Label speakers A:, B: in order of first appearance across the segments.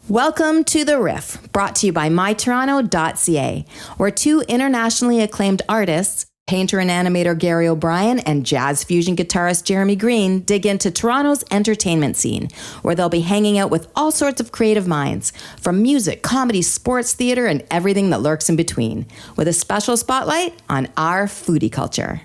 A: Welcome to The Riff, brought to you by my-toronto.ca, where two internationally acclaimed artists, painter and animator Gary O'Brien and jazz fusion guitarist Jeremy Green, dig into Toronto's entertainment scene, where they'll be hanging out with all sorts of creative minds, from music, comedy, sports, theater, and everything that lurks in between, with a special spotlight on our foodie culture.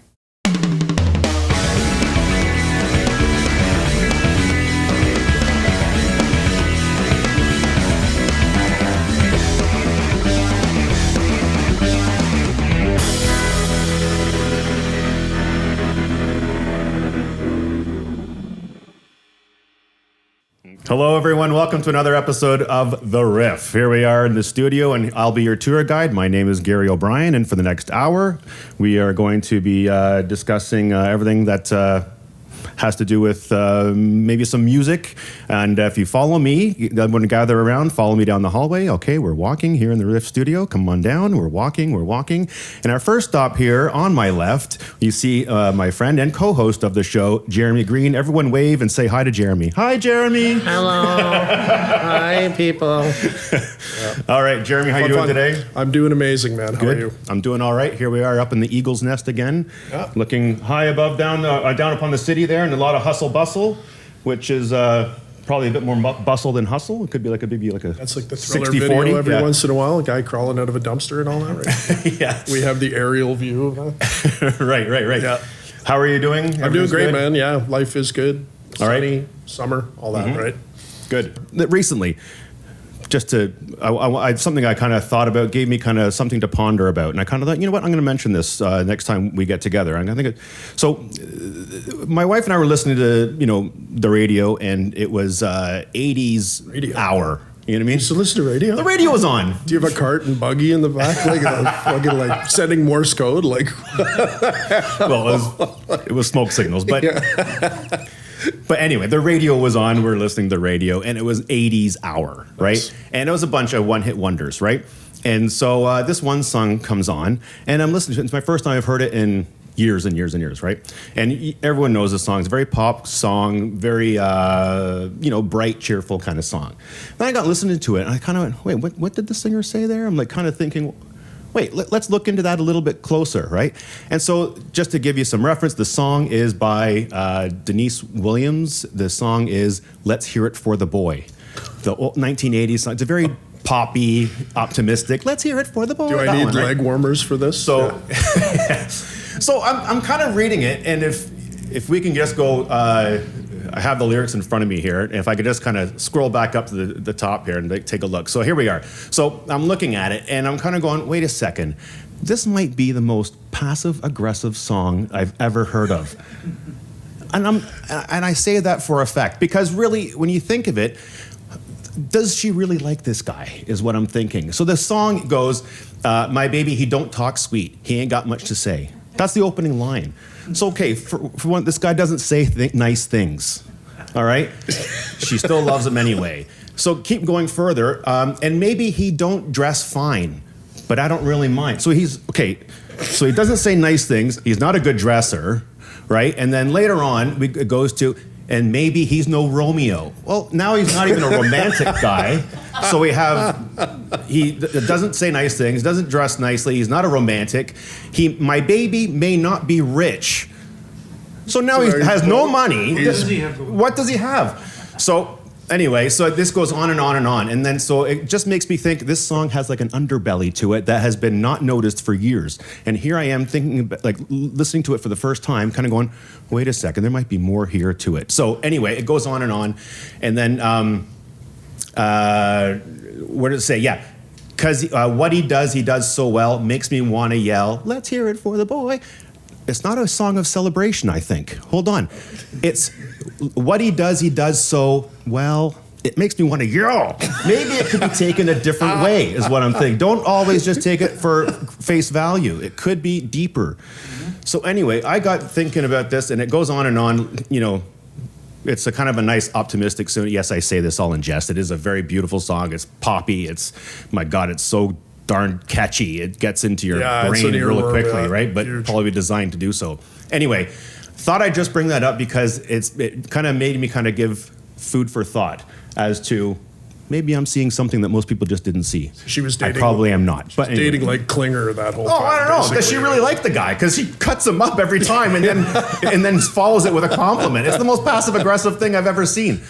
B: Hello, everyone. Welcome to another episode of The Riff. Here we are in the studio, and I'll be your tour guide. My name is Gary O'Brien, and for the next hour, we are going to be discussing everything that has to do with maybe some music. And if you follow me, I'm going to gather around, follow me down the hallway. Okay, we're walking here in the Riff studio. Come on down. We're walking. And our first stop here on my left, you see my friend and co-host of the show, Jeremy Green. Everyone wave and say hi to Jeremy. Hi, Jeremy.
C: Hello. Hi, people.
B: All right, Jeremy, how you doing today?
D: I'm doing amazing, man. How are you?
B: I'm doing all right. Here we are up in the Eagle's Nest again, looking high above, down upon the city there, and a lot of hustle bustle, which is probably a bit more bustle than hustle. It could be like
D: That's like the thriller video every once in a while, a guy crawling out of a dumpster and all that, right?
B: Yeah.
D: We have the aerial view of that.
B: Right.
D: Yeah.
B: How are you doing?
D: I'm doing great, man. Yeah, life is good.
B: All right.
D: Sunny, summer, all that, right?
B: Good. Recently, something I kind of thought about, gave me kind of something to ponder about, and I kind of thought, you know what, I'm going to mention this next time we get together. My wife and I were listening to the radio, and it was 80s
D: Radio.
B: hour. You know what I mean?
D: You still listen to radio?
B: The radio was on.
D: Do you have a cart and buggy in the back, fucking like sending Morse code, like?
B: Well, it was smoke signals, but. Yeah. But anyway, the radio was on. We were listening to the radio, and it was 80s hour, right? Nice. And it was a bunch of one-hit wonders, right? And so this one song comes on, and I'm listening to it. It's my first time I've heard it in years and years and years, right? And everyone knows the song. It's a very pop song, very, bright, cheerful kind of song. Then I got listening to it, and I kind of went, wait, what did the singer say there? I'm like kind of thinking, wait, let's look into that a little bit closer, right? And so just to give you some reference, the song is by Denise Williams. The song is Let's Hear It for the Boy. The old 1980s song. It's a very poppy, optimistic, let's hear it for the boy.
D: Do I need leg warmers for this?
B: So, so I'm kind of reading it, and if we can just go, I have the lyrics in front of me here. And if I could just kind of scroll back up to the top here and take a look. So here we are. So I'm looking at it, and I'm kind of going, wait a second. This might be the most passive-aggressive song I've ever heard of. And I say that for a fact, because really, when you think of it, does she really like this guy, is what I'm thinking. So the song goes, my baby, he don't talk sweet. He ain't got much to say. That's the opening line. So, okay, for one, this guy doesn't say nice things, all right? She still loves him anyway. So keep going further, and maybe he don't dress fine, but I don't really mind. So so he doesn't say nice things. He's not a good dresser, right? And then later on, it goes to, and maybe he's no Romeo. Well, now he's not even a romantic guy. So he doesn't say nice things, doesn't dress nicely, he's not a romantic. My baby may not be rich. So now he has no money. What does he have? So anyway, so this goes on and on and on. And then so it just makes me think this song has like an underbelly to it that has been not noticed for years. And here I am thinking about, like listening to it for the first time, kind of going, wait a second, there might be more here to it. So anyway, it goes on. And then what did it say? Yeah. Because what he does so well, makes me want to yell, let's hear it for the boy. It's not a song of celebration, I think. Hold on. It's what he does so well, it makes me want to yell. Maybe it could be taken a different way, is what I'm thinking. Don't always just take it for face value. It could be deeper. So anyway, I got thinking about this, and it goes on and on, It's a kind of a nice, optimistic song. Yes, I say this all in jest. It is a very beautiful song. It's poppy. My God, it's so darn catchy. It gets into your brain really quickly, right? But huge. Probably designed to do so. Anyway, thought I'd just bring that up because it kind of made me kind of give food for thought as to maybe I'm seeing something that most people just didn't see.
D: She was dating.
B: I probably am not. But anyway.
D: Dating like Klinger that whole time.
B: Oh, I don't know.
D: basically.
B: Does she really like the guy? Because he cuts him up every time and then follows it with a compliment. It's the most passive aggressive thing I've ever seen.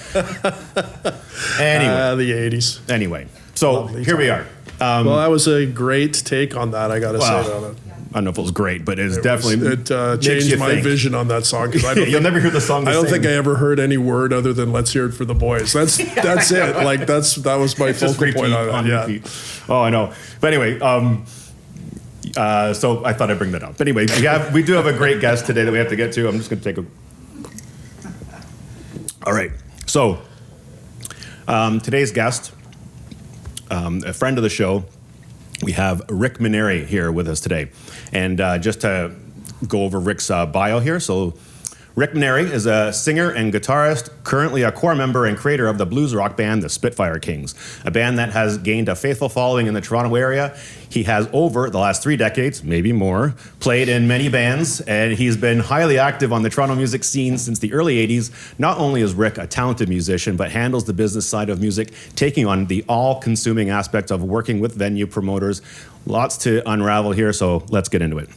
B: Anyway,
D: The 80s.
B: Anyway, so
D: Lovely
B: here we
D: time.
B: are.
D: Well, that was a great take on that, I got to say. That.
B: I don't know if it was great, but it definitely
D: It
B: makes
D: changed
B: you
D: my
B: think.
D: vision on that song. 'Cause I don't
B: You'll never hear the song the
D: I don't
B: same.
D: think I ever heard any word other than "Let's hear it for the boys." That's it. Like that was my
B: It's just
D: focal point
B: repeat
D: on that. Yeah.
B: repeat. Oh, I know. But anyway, so I thought I'd bring that up. But anyway, we do have a great guest today that we have to get to. I'm just going to take a. All right. So today's guest, a friend of the show. We have Rick Menary here with us today. And just to go over Rick's bio here. So Rick Menary is a singer and guitarist, currently a core member and creator of the blues rock band, the Spitfire Kings, a band that has gained a faithful following in the Toronto area. He has, over the last 3 decades, maybe more, played in many bands, and he's been highly active on the Toronto music scene since the early 80s. Not only is Rick a talented musician, but handles the business side of music, taking on the all-consuming aspect of working with venue promoters. Lots to unravel here, so let's get into it.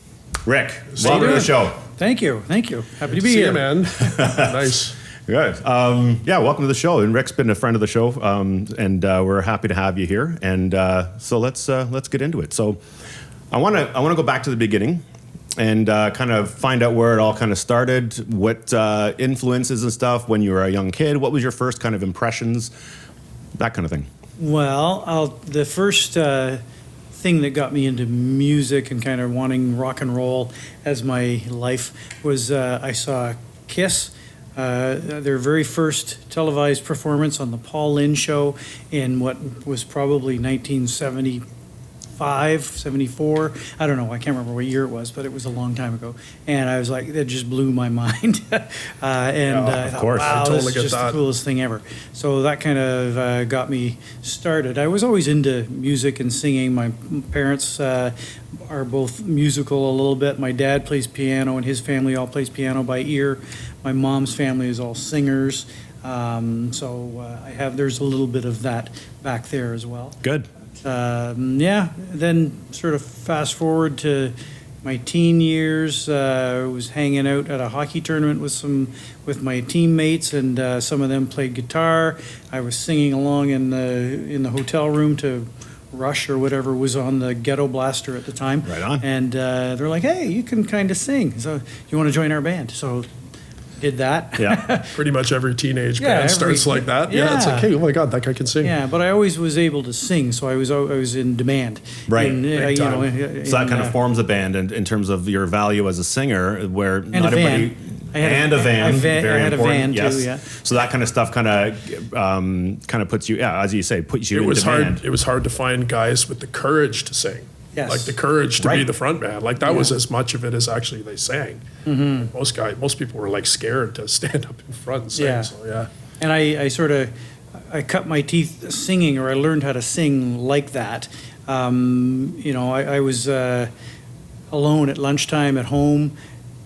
B: Rick, welcome to the show.
E: Thank you. Happy to be
D: See
E: here.
D: you, man. Nice.
B: Good. Welcome to the show. And Rick's been a friend of the show, and we're happy to have you here. And so let's get into it. So I want to go back to the beginning and kind of find out where it all kind of started, what influences and stuff when you were a young kid. What was your first kind of impressions, that kind of thing.
E: Well, the first thing that got me into music and kind of wanting rock and roll as my life was I saw Kiss, their very first televised performance on the Paul Lynde Show in what was probably 1975, 74. I don't know. I can't remember what year it was, but it was a long time ago. And I was like, that just blew my mind. I thought,
B: course.
E: wow,
D: I totally
E: this is
D: get
E: just
D: that.
E: the coolest thing ever. So that kind of got me started. I was always into music and singing. My parents are both musical a little bit. My dad plays piano, and his family all plays piano by ear. My mom's family is all singers. There's a little bit of that back there as well.
B: Good.
E: Then sort of fast forward to my teen years. I was hanging out at a hockey tournament with my teammates, and some of them played guitar. I was singing along in the hotel room to Rush or whatever was on the Ghetto Blaster at the time.
B: Right on.
E: And they're like, "Hey, you can kind of sing. So you want to join our band?" So did that.
B: Yeah.
D: Pretty much every teenage
E: Yeah,
D: band starts like that.
E: yeah.
D: It's like, hey, oh my God, that guy can sing.
E: Yeah, but I always was able to sing, so I was in demand.
B: Right.
E: In,
D: Big time.
B: So that kind of forms a band in terms of your value as a singer, where
E: And
B: not
E: a van.
B: everybody.
E: I had
B: And a van, very
E: I had
B: important.
E: a van
B: Yes.
E: too. Yeah.
B: So that kind of stuff kind of puts you, as you say, puts you
D: It
B: in
D: was
B: demand.
D: hard. It was hard to find guys with the courage to sing.
E: Yes.
D: Like the courage to be
B: Right.
D: the front man. Like that was as much of it as actually they sang.
E: Mm-hmm.
D: Most people were like scared to stand up in front and sing.
E: Yeah.
D: So yeah.
E: And I cut my teeth singing, or I learned how to sing like that. I was alone at lunchtime at home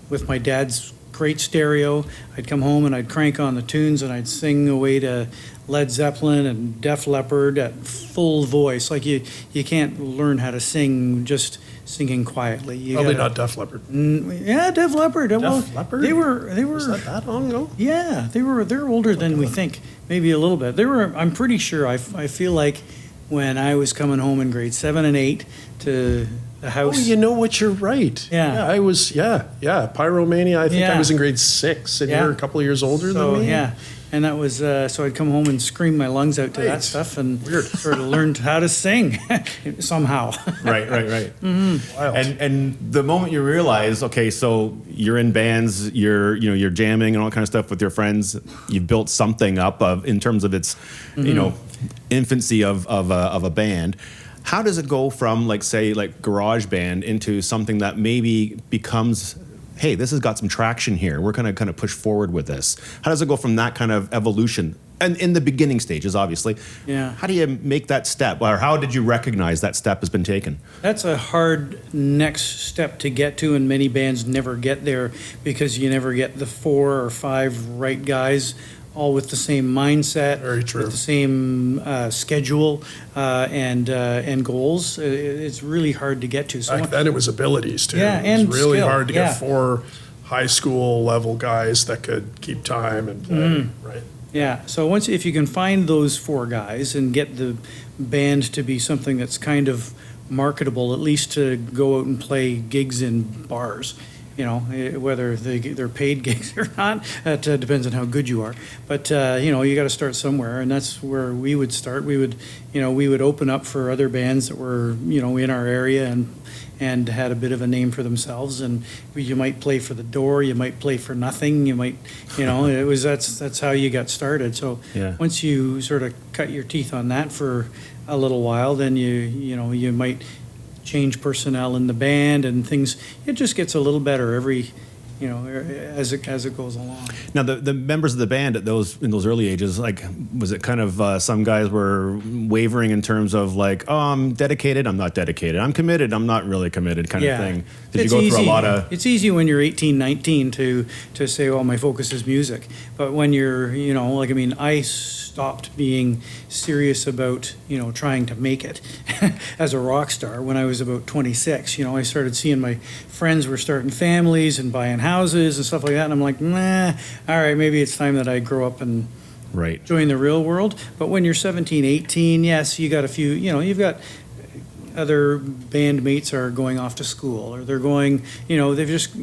E: with my dad's great stereo. I'd come home and I'd crank on the tunes and I'd sing away to Led Zeppelin and Def Leppard at full voice. Like you can't learn how to sing just singing quietly. You
D: Probably
E: gotta-
D: not Def Leppard.
E: Yeah, Def Leppard.
D: Leppard?
E: They were.
D: Was that long ago?
E: Yeah, they're older than we think. Maybe a little bit. I'm pretty sure. I feel like when I was coming home in grade 7 and 8 to the
D: Oh,
E: house.
D: you know what? You're right.
E: Yeah.
D: I was. Yeah. Pyromania. I think I
E: Yeah.
D: was in grade 6, and
E: Yeah.
D: you're a couple of years older
E: So
D: than me.
E: yeah, and that was so I'd come home and scream my lungs out to
D: Right.
E: that stuff, and
D: Weird.
E: sort of learned how to sing somehow.
B: Right.
D: Wild.
B: And the moment you realize, okay, so you're in bands, you're jamming and all kind of stuff with your friends. You've built something up in terms of its, infancy of a band. How does it go from like garage band into something that maybe becomes, hey, this has got some traction here. We're going to kind of push forward with this. How does it go from that kind of evolution? And in the beginning stages, obviously.
E: Yeah.
B: How do you make that step? Or how did you recognize that step has been taken?
E: That's a hard next step to get to, and many bands never get there because you never get the 4 or 5 right guys all with the same mindset,
D: Very true.
E: with the same schedule and goals. It's really hard to get to. So
D: Back then it was abilities too.
E: Yeah,
D: it
E: and
D: was really
E: skill,
D: hard to
E: yeah.
D: get 4 high school level guys that could keep time and play, right?
E: Yeah, so if you can find those 4 guys and get the band to be something that's kind of marketable, at least to go out and play gigs in bars, whether they're paid gigs or not, that depends on how good you are. But, you got to start somewhere, and that's where we would start. We would open up for other bands that were, in our area and had a bit of a name for themselves, and you might play for the door, you might play for nothing, you might, that's how you got started. So once you sort of cut your teeth on that for a little while, then you might change personnel in the band and things. It just gets a little better as it goes along.
B: Now, the members of the band in those early ages, like, was it kind of some guys were wavering in terms of like, oh, I'm dedicated, I'm not dedicated, I'm committed, I'm not really committed, kind of thing? Did you go through a lot of?
E: It's easy when you're 18, 19 to say, well, my focus is music. But when you're, I stopped being serious about, trying to make it as a rock star when I was about 26. I started seeing my friends were starting families and buying houses and stuff like that, and I'm like, nah, all right, maybe it's time that I grow up and join the real world. But when you're 17, 18, yes, you got a few, you've got other bandmates are going off to school, or they're going, they've just,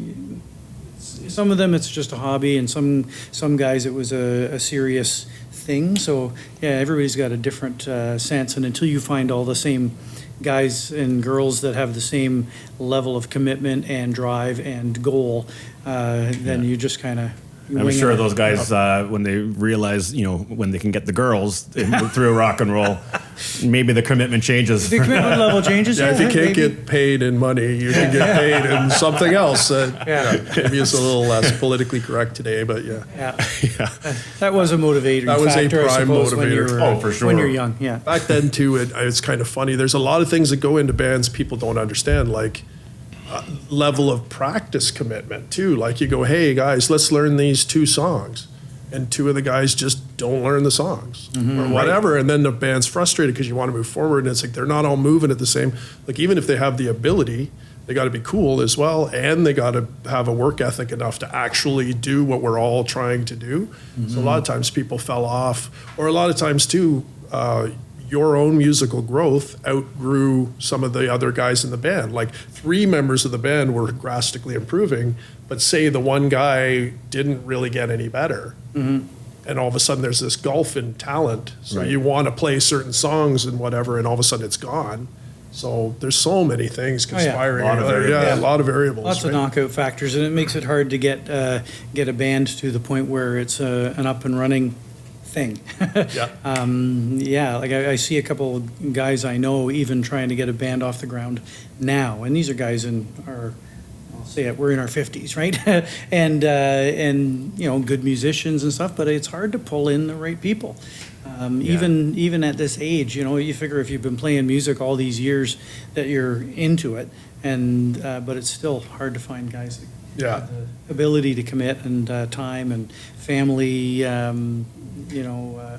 E: some of them it's just a hobby, and some guys it was a serious thing. So yeah, everybody's got a different sense, and until you find all the same guys and girls that have the same level of commitment and drive and goal, then you just kind of.
B: I'm sure those guys, when they realize, when they can get the girls through rock and roll, maybe the commitment changes.
E: The commitment level changes.
D: Yeah, if you can't get paid in money, you can get paid in something else. Maybe it's a little less politically correct today, but yeah.
E: That was a motivator.
D: That was a prime motivator.
B: For sure.
E: When you're young,
D: Back then, too, it's kind of funny. There's a lot of things that go into bands people don't understand, like level of practice commitment too. Like you go, hey guys, let's learn these 2 songs, and 2 of the guys just don't learn the songs or whatever, and then the band's frustrated because you want to move forward, and it's like they're not all moving at the same. Like even if they have the ability, they got to be cool as well, and they got to have a work ethic enough to actually do what we're all trying to do. So a lot of times people fell off, or a lot of times too, your own musical growth outgrew some of the other guys in the band. Like 3 members of the band were drastically improving, but say the one guy didn't really get any better. And all of a sudden there's this gulf in talent. So you want to play certain songs and whatever, and all of a sudden it's gone. So there's so many things conspiring. A lot of variables.
E: Lots of knockout factors, and it makes it hard to get a band to the point where it's an up and running thing. Like I see a couple of guys I know even trying to get a band off the ground now, and these are guys I'll say it, we're in our 50s, right? and good musicians and stuff, but it's hard to pull in the right people. Even at this age, you figure if you've been playing music all these years that you're into it, and but it's still hard to find guys that have the ability to commit, and time and family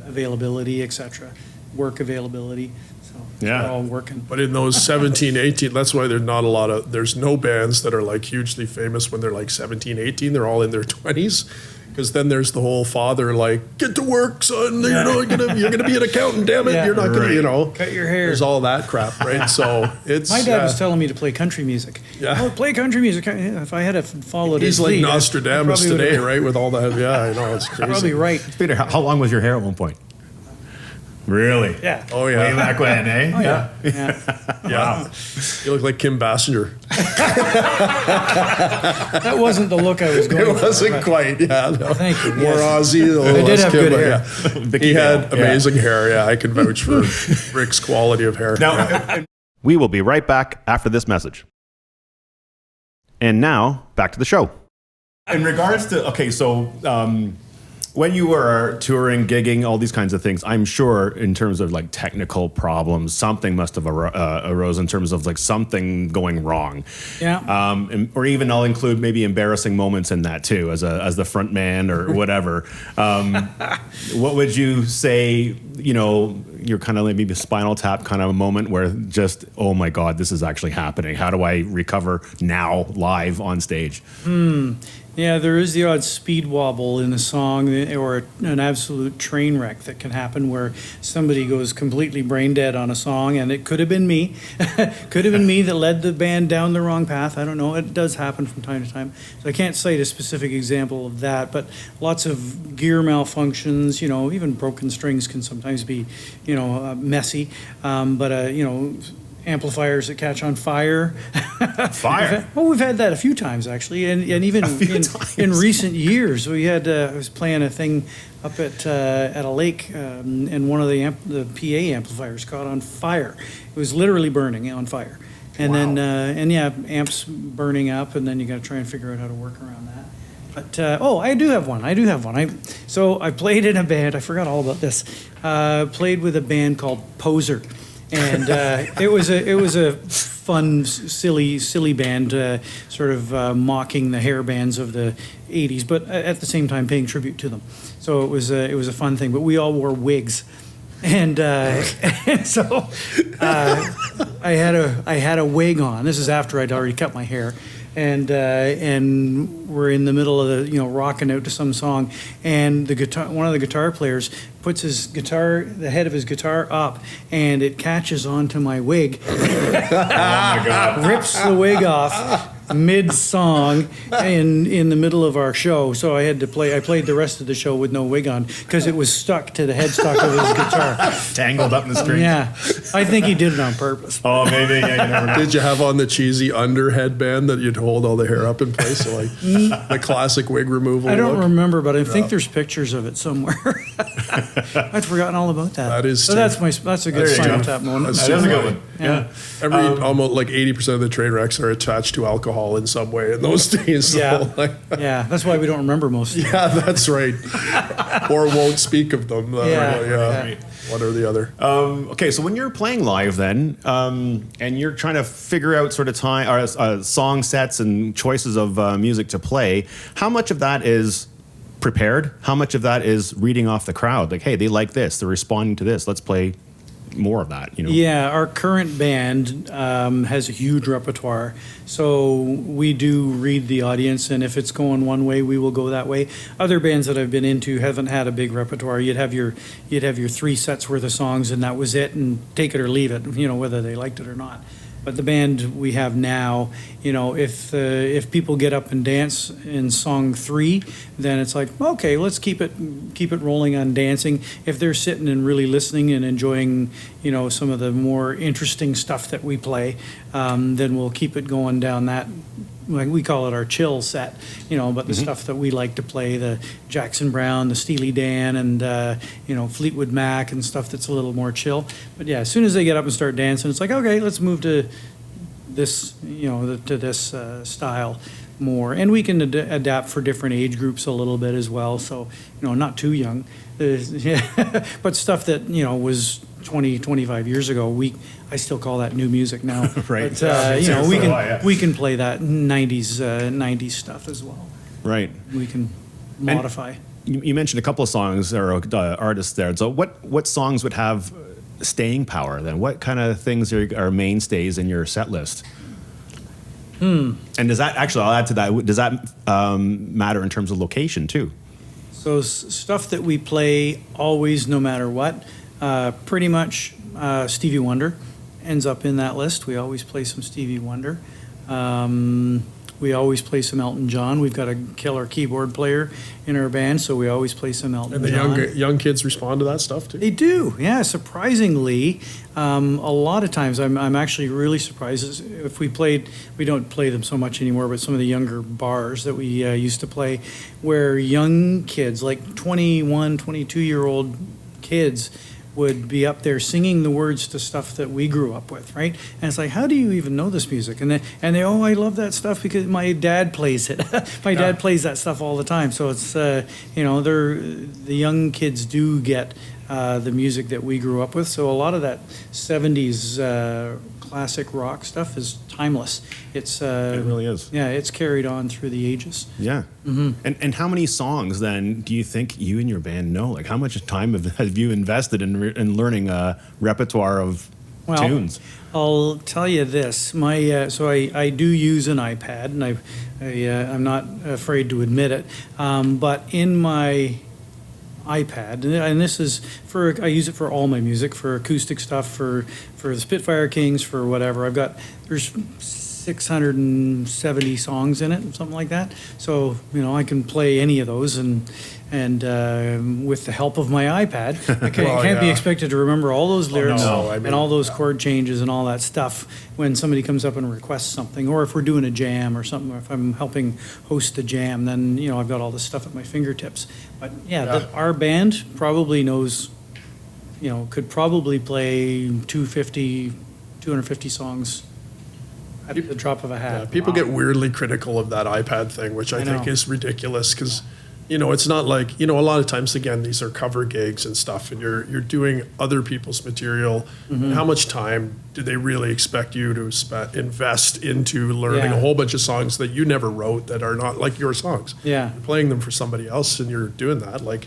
E: availability, etc., work availability. So they're all working.
D: But in those 17, 18, that's why there's no bands that are like hugely famous when they're like 17, 18. They're all in their 20s. Because then there's the whole father, like, get to work, son. You're gonna be an accountant, damn it. You're not gonna,
E: cut your hair.
D: There's all that crap, right? So it's.
E: My dad was telling me to play country music. Play country music. If I had followed his lead.
D: He's like Nostradamus today, right? With all that, I know, it's crazy.
E: Probably right.
B: Peter, how long was your hair at one point? Really?
E: Yeah.
D: Oh, yeah.
B: Way back when, eh?
E: Oh, yeah.
D: Wow. You look like Kim Basinger.
E: That wasn't the look I was going for.
D: It wasn't quite, No.
E: Thank you.
D: More Aussie.
E: I did have good hair.
D: He had amazing hair, I can vouch for Rick's quality of hair.
B: Now, we will be right back after this message. And now, back to the show. In regards to, when you were touring, gigging, all these kinds of things, I'm sure in terms of like technical problems, something must have arose in terms of like something going wrong.
E: Yeah.
B: Or even I'll include maybe embarrassing moments in that too, as the front man or whatever. What would you say? You know, you're kind of like maybe a Spinal Tap kind of a moment where just, oh my God, this is actually happening. How do I recover now live on stage?
E: Yeah, there is the odd speed wobble in a song or an absolute train wreck that can happen where somebody goes completely brain dead on a song, and it could have been me. Could have been me that led the band down the wrong path. I don't know. It does happen from time to time. So I can't cite a specific example of that, but lots of gear malfunctions, you know, even broken strings can sometimes be, you know, messy. You know, amplifiers that catch on fire.
B: Fire?
E: We've had that a few times actually, and even in recent years. We had I was playing a thing up at a lake, and one of the PA amplifiers caught on fire. It was literally burning on fire, and
B: Wow.
E: then amps burning up, and then you got to try and figure out how to work around that. But I do have one. I played in a band. I forgot all about this. Played with a band called Poser. And it was a fun, silly band, sort of mocking the hair bands of the '80s, but at the same time paying tribute to them. So it was a fun thing. But we all wore wigs, and so I had a wig on. This is after I'd already cut my hair. And we're in the middle of the, rocking out to some song, and one of the guitar players puts the head of his guitar up, and it catches onto my wig.
B: Oh my God.
E: Rips the wig off mid-song in the middle of our show. So I played the rest of the show with no wig on because it was stuck to the headstock of his guitar.
B: Tangled up in the strings.
E: Yeah, I think he did it on purpose.
B: Oh, maybe. Yeah, you never know.
D: Did you have on the cheesy under headband that you'd hold all the hair up in place, so like the classic wig removal?
E: I don't
D: look?
E: remember, but I think there's pictures of it somewhere. I'd forgotten all about that.
D: That is
E: so. That's a good Spinal Tap moment.
D: That's
B: That is a good one. Yeah.
D: Almost like 80% of the train wrecks are attached to alcohol in some way in those days. So
E: Yeah, that's why we don't remember most of them.
D: yeah, that's right. Or won't speak of them.
E: Yeah.
D: One or the other.
B: Okay, so when you're playing live then, and you're trying to figure out sort of song sets and choices of music to play, how much of that is prepared? How much of that is reading off the crowd? Like, hey, they like this, they're responding to this, let's play more of that,
E: Yeah, our current band has a huge repertoire, so we do read the audience, and if it's going one way, we will go that way. Other bands that I've been into haven't had a big repertoire. You'd have your 3 sets worth of songs, and that was it, and take it or leave it, whether they liked it or not. But the band we have now, if people get up and dance in song 3, then it's like, okay, let's keep it rolling on dancing. If they're sitting and really listening and enjoying, some of the more interesting stuff that we play, then we'll keep it going down that. Like we call it our chill set, but the stuff that we like to play, the Jackson Browne, the Steely Dan, and Fleetwood Mac and stuff that's a little more chill. But yeah, as soon as they get up and start dancing, it's like, okay, let's move to this, to this style more. And we can adapt for different age groups a little bit as well. So, not too young, but stuff that, was 20, 25 years ago, I still call that new music now.
B: Right.
E: But, we can play that 90s stuff as well.
B: Right.
E: We can modify.
B: You mentioned a couple of songs or artists there. So what songs would have staying power then? What kind of things are mainstays in your set list? And does that, actually, I'll add to that, does that matter in terms of location too?
E: So stuff that we play always, no matter what, pretty much Stevie Wonder ends up in that list. We always play some Stevie Wonder. We always play some Elton John. We've got a killer keyboard player in our band, so we always play some Elton John.
D: And the young kids respond to that stuff too?
E: They do, yeah, surprisingly. A lot of times I'm actually really surprised. If we don't play them so much anymore, but some of the younger bars that we used to play, where young kids, like 21, 22-year-old kids, would be up there singing the words to stuff that we grew up with, right? And it's like, how do you even know this music? And they oh, I love that stuff because my dad plays it. My dad plays that stuff all the time. So it's you know, the young kids do get the music that we grew up with. So a lot of that 70s classic rock stuff is timeless. It's
B: It really is.
E: Yeah, it's carried on through the ages.
B: Yeah. And how many songs then do you think you and your band know? Like, how much time have you invested in learning a repertoire of tunes?
E: I'll tell you this. My so I do use an iPad, and I'm not afraid to admit it. But in my iPad, and this is I use it for all my music, for acoustic stuff, for the Spitfire Kings, for whatever. There's 670 songs in it, something like that. So, you know, I can play any of those, and with the help of my iPad, I can't be expected to remember all those lyrics and all those chord changes and all that stuff when somebody comes up and requests something, or if we're doing a jam or something, or if I'm helping host a jam, then, you know, I've got all this stuff at my fingertips. But our band probably knows, you know, could probably play 250 songs at the drop of a hat.
D: Yeah, people get weirdly critical of that iPad thing, which I think is ridiculous because, you know, it's not like, you know, a lot of times, again, these are cover gigs and stuff, and you're doing other people's material. And how much time do they really expect you to invest into learning a whole bunch of songs that you never wrote that are not like your songs?
E: Yeah.
D: You're playing them for somebody else and you're doing that. Like,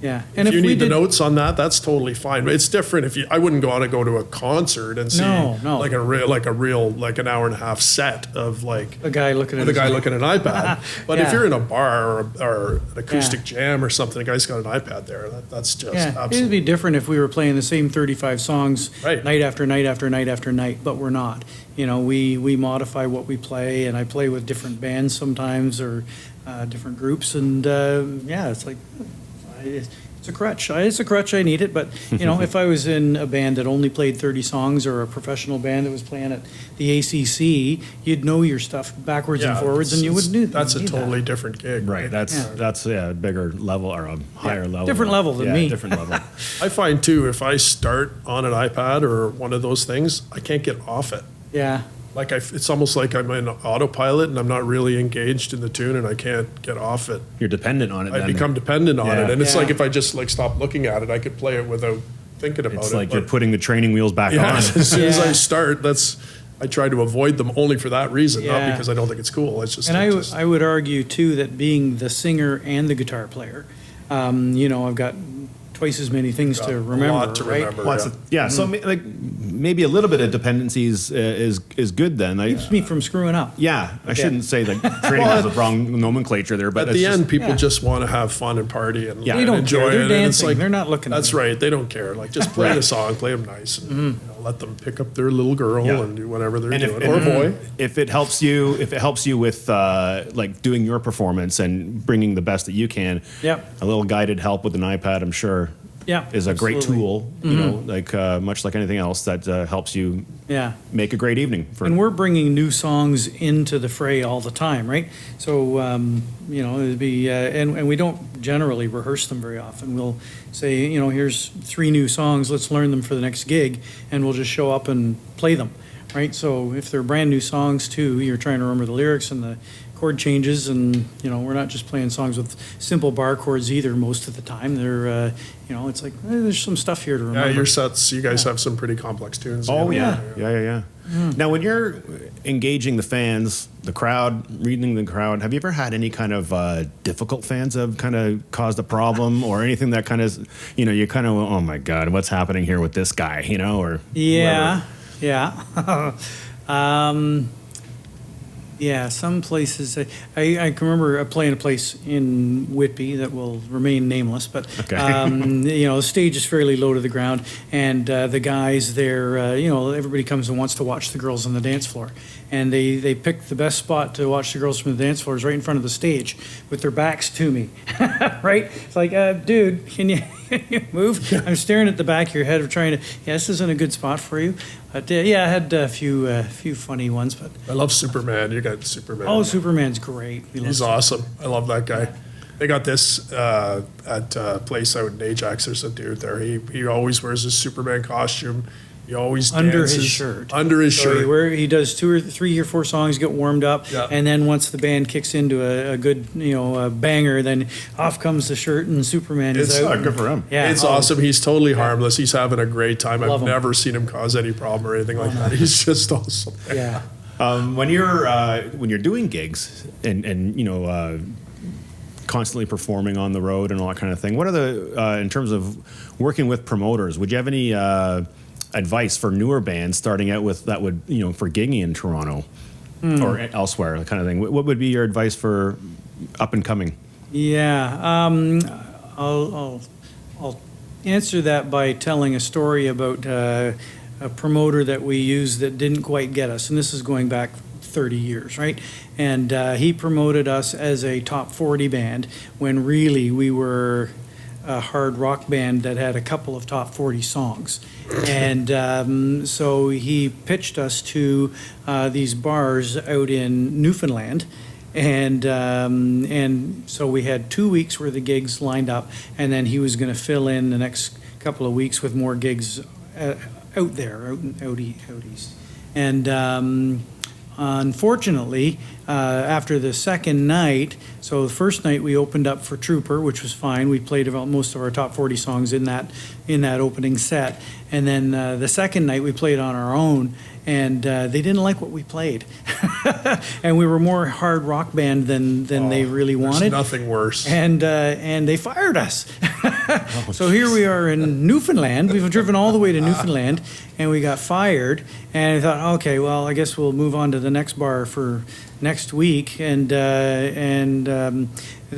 E: Yeah,
D: and if you need the notes on that, that's totally fine. But it's different if I wouldn't want to go to a concert and see like a real like an hour and a half set of like
E: a guy looking at
D: an iPad. But if you're in a bar or an acoustic jam or something, the guy's got an iPad there. That's just absolutely.
E: It'd be different if we were playing the same 35 songs
D: Right.
E: night after night after night after night, but we're not. You know, we modify what we play, and I play with different bands sometimes or different groups, and it's like. It's a crutch. It's a crutch. I need it. But, you know, if I was in a band that only played 30 songs or a professional band that was playing at the ACC, you'd know your stuff backwards and forwards, and you wouldn't do that.
D: That's a totally different gig.
B: Right. That's a bigger level or a higher level.
E: Different level than me.
B: Different level.
D: I find, too, if I start on an iPad or one of those things, I can't get off it.
E: Yeah.
D: Like it's almost like I'm in autopilot and I'm not really engaged in the tune and I can't get off it.
B: You're dependent on it.
D: I become dependent on it, and it's
E: Yeah.
D: like if I just like stop looking at it, I could play it without thinking about it.
B: It's like you're putting the training wheels back on.
D: As soon as
E: Yeah.
D: I start, I try to avoid them only for that reason, not
E: Yeah.
D: because I don't think it's cool. It's just.
E: And I would argue, too, that being the singer and the guitar player, you know, I've got twice as many things to remember,
D: a lot to
E: right?
D: remember.
B: So like maybe a little bit of dependencies is good then.
E: Keeps me from screwing up.
B: I shouldn't say that training has the wrong nomenclature there, but
D: At
B: it's
D: the
B: just-
D: end, people just want to have fun and party and,
B: They
D: and
E: don't
D: enjoy
E: care. They're
D: it. And it's
E: dancing.
D: like,
E: They're not looking at
D: That's
E: me.
D: right. They don't care. Like just play the song, play them nice, and you know, let them pick up their little girl and do whatever they're doing, or boy.
B: If it helps you with like doing your performance and bringing the best that you can, a little guided help with an iPad, I'm sure. Is a great tool, you know, like much like anything else that helps you make a great evening.
E: And we're bringing new songs into the fray all the time, right? So, you know, it'd be, and we don't generally rehearse them very often. We'll say, you know, here's 3 new songs, let's learn them for the next gig, and we'll just show up and play them, right? So if they're brand new songs too, you're trying to remember the lyrics and the chord changes, and you know, we're not just playing songs with simple bar chords either most of the time. They're you know, it's like there's some stuff here to remember.
D: Yeah, your sets, you guys have some pretty complex tunes.
B: Oh yeah. Now when you're engaging the fans, the crowd, reading the crowd, have you ever had any kind of difficult fans that have kind of caused a problem, or anything that kind of, you know, you kind of, oh my God, what's happening here with this guy, you know, or
E: Yeah, some places. I can remember playing a place in Whitby that will remain nameless, but you know, the stage is fairly low to the ground, and the guys there, you know, everybody comes and wants to watch the girls on the dance floor, and they pick the best spot to watch the girls from the dance floor is right in front of the stage with their backs to me, right? It's like, dude, can you move? I'm staring at the back of your head, trying to. This isn't a good spot for you. But I had a few funny ones. But
D: I love Superman. You got Superman.
E: Oh, Superman's great.
D: He's awesome. I love that guy. They got this at a place out in Ajax. There's a dude there. He always wears his Superman costume. He always
E: Under
D: dances
E: his shirt.
D: Under his
E: So
D: shirt.
E: he does 2 or 3 or 4 songs, get warmed up,
D: Yeah.
E: and then once the band kicks into a good, a banger, then off comes the shirt and Superman is
D: It's
E: out.
B: good for him.
E: Yeah,
D: It's awesome. He's totally harmless. He's having a great time.
E: Love
D: I've
E: him.
D: never seen him cause any problem or anything like that. He's just awesome.
E: Yeah.
B: When you're doing gigs and constantly performing on the road and all that kind of thing, what are the in terms of working with promoters? Would you have any advice for newer bands starting out with that would for gigging in Toronto or elsewhere, that kind of thing? What would be your advice for up and coming?
E: Yeah, I'll answer that by telling a story about a promoter that we used that didn't quite get us, and this is going back 30 years, right? And he promoted us as a top 40 band when really we were a hard rock band that had a couple of top 40 songs. And so he pitched us to these bars out in Newfoundland. And so we had 2 weeks worth of gigs lined up, and then he was going to fill in the next couple of weeks with more gigs out there, out east. And unfortunately, after the second night, so the first night we opened up for Trooper, which was fine. We played about most of our top 40 songs in that opening set. And then the second night we played on our own, and they didn't like what we played. And we were more hard rock band than they really wanted.
D: There's nothing worse.
E: And they fired us. So here we are in Newfoundland. We've driven all the way to Newfoundland, and we got fired. And I thought, okay, well, I guess we'll move on to the next bar for next week. And the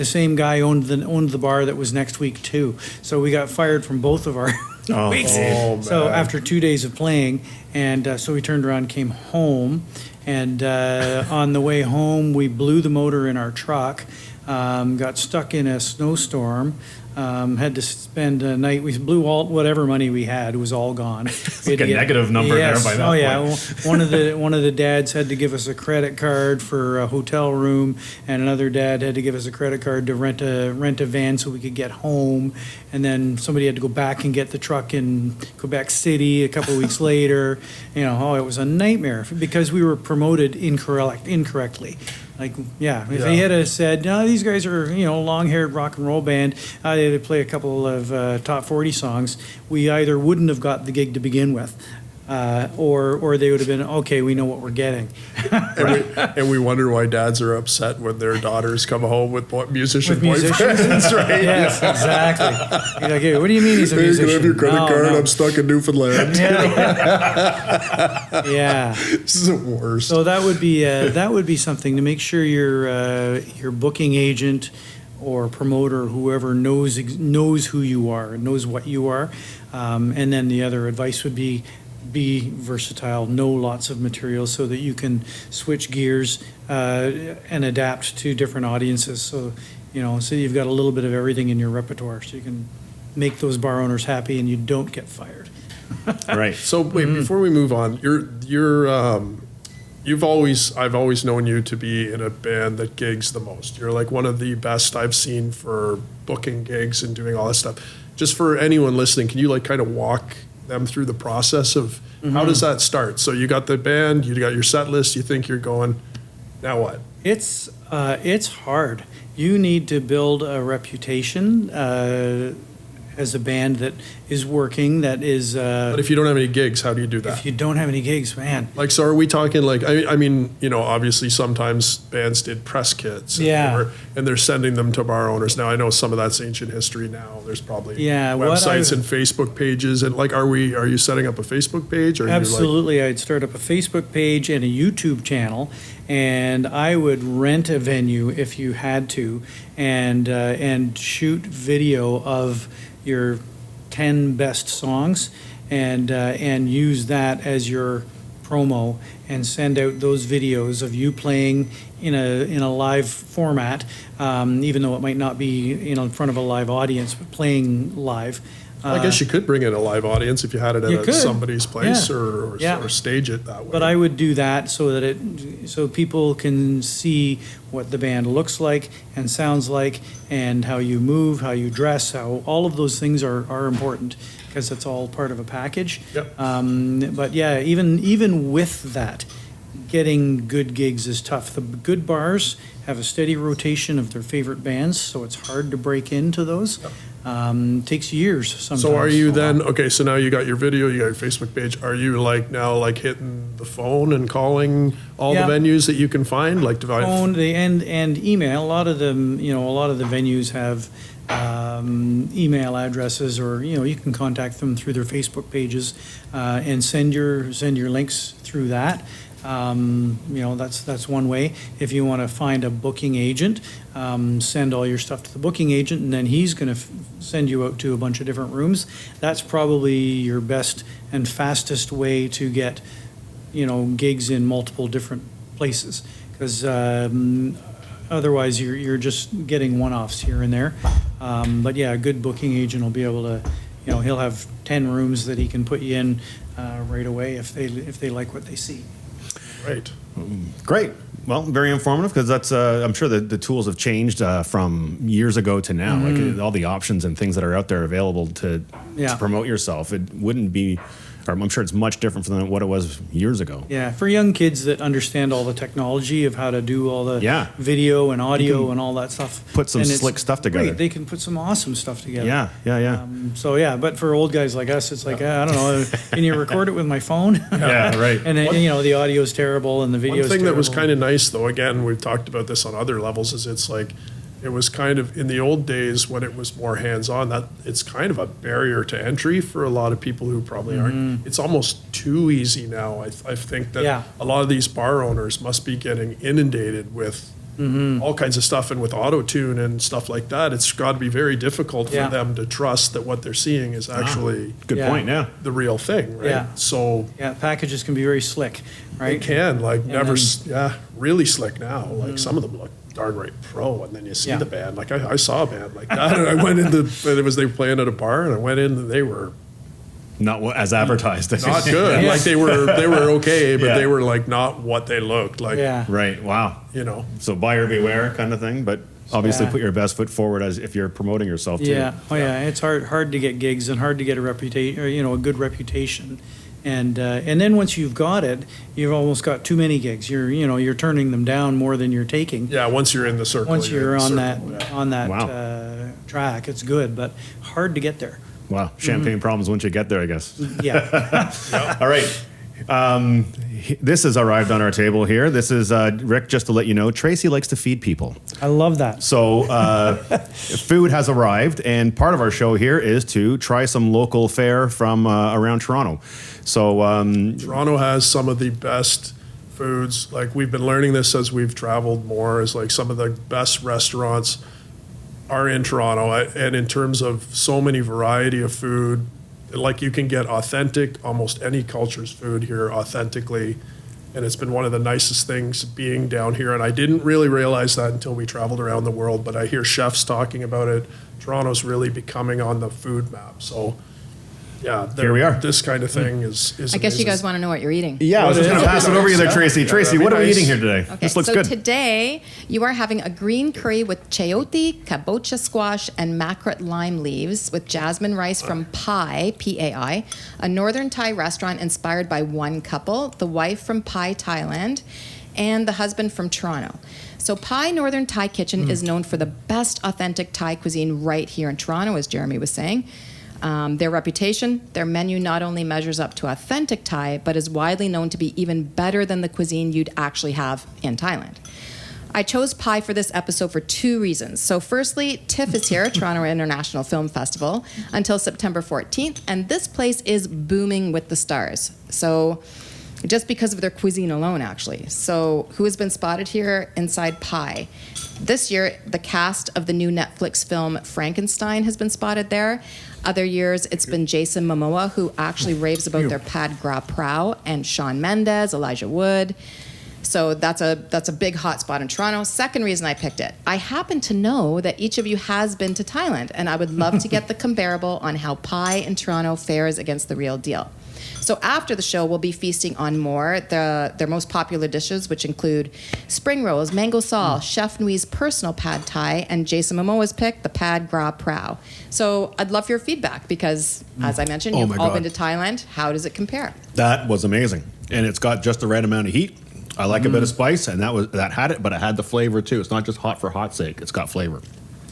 E: same guy owned the bar that was next week too. So we got fired from both of our weeks.
D: Oh,
E: So
D: man.
E: after 2 days of playing, and so we turned around and came home. And on the way home, we blew the motor in our truck, got stuck in a snowstorm, had to spend a night. We blew all whatever money we had; it was all gone. It's
B: like a negative number there by that
E: Oh yeah,
B: point.
E: one of the dads had to give us a credit card for a hotel room, and another dad had to give us a credit card to rent a van so we could get home. And then somebody had to go back and get the truck in Quebec City a couple of weeks later. It was a nightmare because we were promoted incorrectly. Like, if he had have said, no, these guys are, long-haired rock and roll band, they play a couple of top 40 songs, we either wouldn't have got the gig to begin with, or they would have been, okay, we know what we're getting.
D: And we wonder why dads are upset when their daughters come home with musician
E: With musicians?
D: boyfriends, right?
E: Yes, exactly. You're like, hey, what do you mean he's a
D: Hey, you
E: musician?
D: can have your credit
E: No,
D: card.
E: no.
D: I'm stuck in Newfoundland.
E: Yeah.
D: This is the worst.
E: So that would be something to make sure your booking agent or promoter, or whoever knows who you are and knows what you are. And then the other advice would be versatile, know lots of material so that you can switch gears and adapt to different audiences. So you've got a little bit of everything in your repertoire, so you can make those bar owners happy and you don't get fired.
B: Right.
D: So wait, before we move on, I've always known you to be in a band that gigs the most. You're like one of the best I've seen for booking gigs and doing all that stuff. Just for anyone listening, can you kind of walk them through the process of how does that start? So you got the band, you got your set list, you think you're going, now what?
E: It's hard. You need to build a reputation as a band that is working, that is...
D: But if you don't have any gigs, how do you do that?
E: if you don't have any gigs, man.
D: So are we talking I mean, obviously sometimes bands did press kits
E: Yeah.
D: and they're sending them to bar owners. Now I know some of that's ancient history now. There's probably
E: What
D: websites
E: I-
D: and Facebook pages and are you setting up a Facebook page or
E: Absolutely. I'd start up a Facebook page and a YouTube channel, and I would rent a venue if you had to, and shoot video of your 10 best songs, and use that as your promo, and send out those videos of you playing in a live format, even though it might not be in front of a live audience, but playing live.
D: I guess you could bring in a live audience if you had it
E: You
D: at
E: could.
D: somebody's place,
E: Yeah.
D: or
E: Yeah.
D: stage it that way.
E: But I would do that so that so people can see what the band looks like and sounds like, and how you move, how you dress, how all of those things are important, because it's all part of a package.
D: Yep.
E: But yeah, even with that, getting good gigs is tough. The good bars have a steady rotation of their favorite bands, so it's hard to break into those. Takes years sometimes.
D: So are you then, okay, so now you got your video, you got your Facebook page. Are you now hitting the phone and calling all
E: Yeah.
D: the venues that you can find? Like divide
E: Phone, and email. A lot of them, a lot of the venues have email addresses, or you can contact them through their Facebook pages and send your links through that. That's one way. If you want to find a booking agent, send all your stuff to the booking agent, and then he's going to send you out to a bunch of different rooms. That's probably your best and fastest way to get, gigs in multiple different places, because otherwise you're just getting one-offs here and there. But yeah, a good booking agent will be able to, he'll have 10 rooms that he can put you in right away if they like what they see.
D: Right.
B: Great. Well, very informative, because that's I'm sure the tools have changed from years ago to now. Like all the options and things that are out there available to promote yourself. It wouldn't be, or I'm sure it's much different from what it was years ago.
E: Yeah, for young kids that understand all the technology of how to do all the video and audio and all that stuff.
B: Put some
E: and it's
B: slick stuff together.
E: Great. They can put some awesome stuff together.
B: Yeah.
E: But for old guys like us, it's like, I don't know, can you record it with my phone?
B: Yeah, right.
E: And then, the audio is terrible and the video is
D: One thing
E: terrible.
D: that was kind of nice, though, again, we've talked about this on other levels, is it's like, it was kind of, in the old days when it was more hands-on, that it's kind of a barrier to entry for a lot of people who probably aren't. It's almost too easy now. I think that a lot of these bar owners must be getting inundated with all kinds of stuff, and with auto-tune and stuff like that. It's got to be very difficult for them to trust that what they're seeing is actually
B: Good point, yeah.
D: the real thing, right?
E: Yeah.
D: So
E: packages can be very slick, right?
D: they can, really slick now. Like some of them look darn right pro, and then you see the band. Like I saw a band like that, and I went into, they were playing at a bar, and I went in, and they were
B: Not as advertised.
D: not good. Like they were okay, but they were like not what they looked like.
B: Right. Wow. So buyer beware kind of thing, but obviously put your best foot forward as if you're promoting yourself too.
E: It's hard to get gigs and hard to get a reputation, or a good reputation. And then once you've got it, you've almost got too many gigs. You're turning them down more than you're taking.
D: Yeah, once you're in the circle.
E: Once you're on that
B: Wow.
E: track, it's good, but hard to get there.
B: Wow. Champagne problems once you get there, I guess.
E: Yeah.
B: All right. This has arrived on our table here. This is Rick, just to let you know, Tracy likes to feed people.
E: I love that.
B: So food has arrived, and part of our show here is to try some local fare from around Toronto. So
D: Toronto has some of the best foods. Like we've been learning this as we've traveled more, is like some of the best restaurants are in Toronto. And in terms of so many variety of food, like you can get authentic, almost any culture's food here authentically. And it's been one of the nicest things being down here. And I didn't really realize that until we traveled around the world, but I hear chefs talking about it. Toronto's really becoming on the food map. So yeah,
B: here we are.
D: This kind of thing is
A: I guess you guys want to know what you're eating.
B: yeah, I was just going to pass it over to you there, Tracy. Tracy, what are we eating here today?
A: Okay,
B: This looks
A: so
B: good.
A: today you are having a green curry with chayote, kabocha squash, and macrat lime leaves with jasmine rice from Pai, P-A-I, a northern Thai restaurant inspired by one couple, the wife from Pai, Thailand, and the husband from Toronto. So Pai Northern Thai Kitchen is known for the best authentic Thai cuisine right here in Toronto, as Jeremy was saying. Their reputation, their menu not only measures up to authentic Thai, but is widely known to be even better than the cuisine you'd actually have in Thailand. I chose Pai for this episode for two reasons. So firstly, TIFF is here, Toronto International Film Festival, until September 14th, and this place is booming with the stars. So just because of their cuisine alone, actually. So who has been spotted here inside Pai? This year, the cast of the new Netflix film Frankenstein has been spotted there. Other years, it's been Jason Momoa, who actually raves about their pad gras prau, and Shawn Mendes, Elijah Wood. So that's a big hot spot in Toronto. Second reason I picked it, I happen to know that each of you has been to Thailand, and I would love to get the comparable on how pie in Toronto fares against the real deal. So after the show, we'll be feasting on their most popular dishes, which include spring rolls, mango sal, Chef Nui's personal pad thai, and Jason Momoa's pick, the pad gra prao. So I'd love your feedback because, as I mentioned,
B: Oh
A: you've
B: my
A: all
B: God.
A: been to Thailand. How does it compare?
B: That was amazing, and it's got just the right amount of heat. I like a bit of spice, and that had it, but it had the flavor too. It's not just hot for hot's sake; it's got flavor.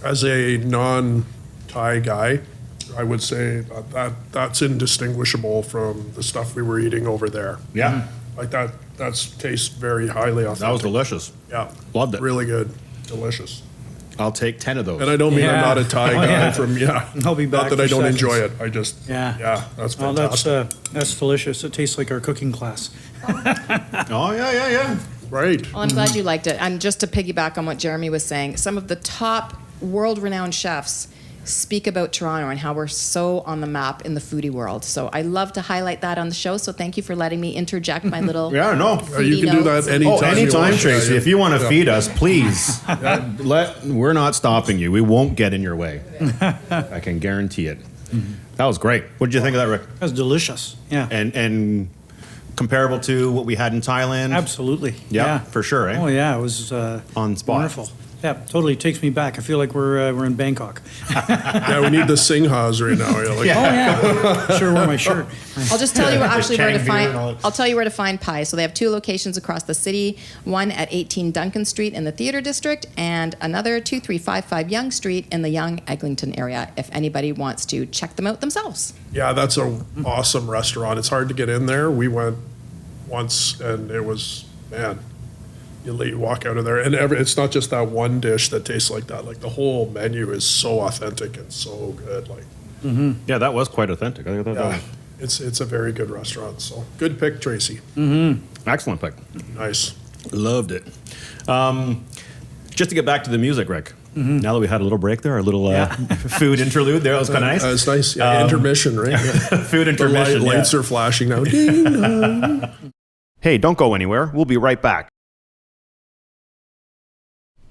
D: As a non-Thai guy, I would say that's indistinguishable from the stuff we were eating over there.
B: Yeah,
D: Like that tastes very highly authentic.
B: that was delicious.
D: Yeah.
B: Loved it.
D: Really good. Delicious.
B: I'll take 10 of those.
D: And I don't mean I'm
E: Yeah.
D: not a Thai
E: Oh,
D: guy
E: yeah. I'll be back
D: Not that I
E: for
D: don't
E: seconds.
D: enjoy it. I just,
E: Yeah.
D: that's
E: Well,
D: fantastic.
E: that's delicious. It tastes like our cooking class.
B: Oh yeah.
D: Right.
A: Well, I'm glad you liked it. And just to piggyback on what Jeremy was saying, some of the top world-renowned chefs speak about Toronto and how we're so on the map in the foodie world. So I love to highlight that on the show. So thank you for letting me interject my little
B: Yeah, no.
A: foodie
D: You can do
A: notes.
D: that anytime.
B: Oh, anytime,
D: want.
B: Tracy.
D: Yeah,
B: If you want to
D: yeah.
B: feed us, please. We're not stopping you. We won't get in your way. I can guarantee it. That was great. What did you think of that, Rick?
E: That's delicious. Yeah.
B: And comparable to what we had in Thailand?
E: Absolutely.
B: Yeah, for sure, eh?
E: Oh yeah, it was
B: On spot.
E: wonderful. Yeah, totally takes me back. I feel like we're in Bangkok.
D: Yeah, we need the singhas right now. You're like,
B: Yeah.
E: Oh yeah, sure. Wear my shirt.
A: I'll just tell you actually where to
B: Chang beer
A: find.
B: and all that.
A: I'll tell you where to find pie. So they have two locations across the city. One at 18 Duncan Street in the Theatre District, and another 2355 Yonge Street in the Yonge Eglinton area. If anybody wants to check them out themselves.
D: Yeah, that's an awesome restaurant. It's hard to get in there. We went once, and it was, man, you walk out of there, and it's not just that one dish that tastes like that. Like the whole menu is so authentic and so good. Like,
B: Yeah, that was quite authentic. I thought that
D: yeah,
B: was
D: it's a very good restaurant. So good pick, Tracy.
B: excellent pick.
D: Nice.
B: Loved it. Just to get back to the music, Rick. Now that we had a little break there, our little food interlude there, that was kind of nice.
D: It's nice. Yeah, intermission, right? Yeah.
B: Food
D: The
B: intermission. yeah.
D: lights are flashing now. Ding dong.
B: Hey, don't go anywhere. We'll be right back.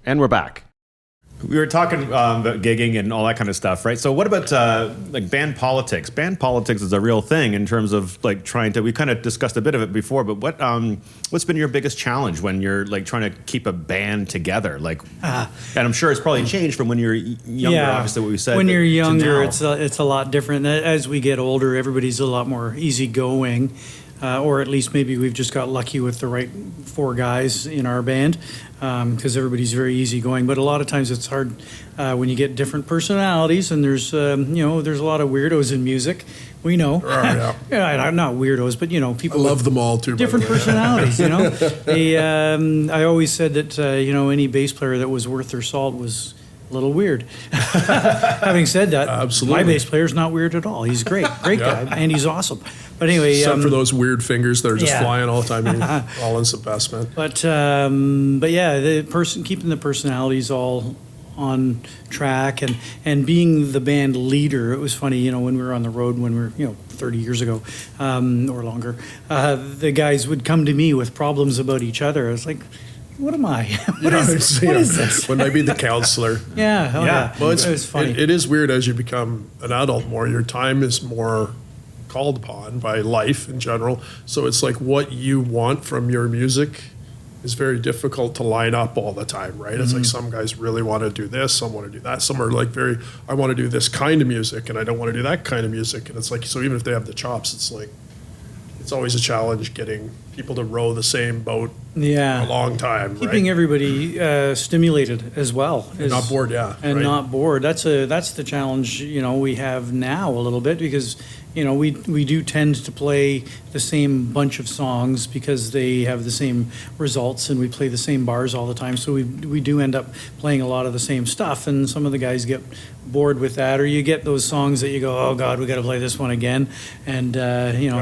B: And we're back. We were talking about gigging and all that kind of stuff, right? So what about like band politics? Band politics is a real thing in terms of like trying to, we kind of discussed a bit of it before, but what's been your biggest challenge when you're like trying to keep a band together? Like, and I'm sure it's probably changed from when you're younger, obviously what we said.
E: When you're
B: to
E: younger,
B: now.
E: it's a lot different. As we get older, everybody's a lot more easygoing, or at least maybe we've just got lucky with the right four guys in our band, because everybody's very easygoing. But a lot of times it's hard when you get different personalities, and there's there's a lot of weirdos in music. We know.
D: Yeah.
E: Yeah, not weirdos, but
D: I
E: people
D: love
E: with
D: them all too. by the
E: different
D: way.
E: personalities. I always said that any bass player that was worth their salt was a little weird. Having said that,
D: Absolutely.
E: my bass player's not weird at all. He's great guy, and he's awesome. But anyway,
D: Except for those weird fingers that are just
E: yeah.
D: flying all the time. All the best, man.
E: But yeah, keeping the personalities all on track and being the band leader. It was funny, when we were on the road when we were 30 years ago or longer. The guys would come to me with problems about each other. I was like, what am I? What is this?
D: When I be the counselor.
E: Yeah.
D: Well,
E: it was funny.
D: It is weird as you become an adult more. Your time is more called upon by life in general. So it's like what you want from your music is very difficult to line up all the time, right? It's like some guys really want to do this, some want to do that. Some are like I want to do this kind of music and I don't want to do that kind of music. And it's like, so even if they have the chops, it's like, it's always a challenge getting people to row the same boat
E: Yeah.
D: a long time,
E: Keeping
D: right?
E: everybody stimulated as well.
D: Not bored, yeah.
E: And
D: right.
E: not bored. That's the challenge, we have now a little bit because, we do tend to play the same bunch of songs because they have the same results and we play the same bars all the time. So we do end up playing a lot of the same stuff, and some of the guys get bored with that, or you get those songs that you go, oh God, we got to play this one again. And,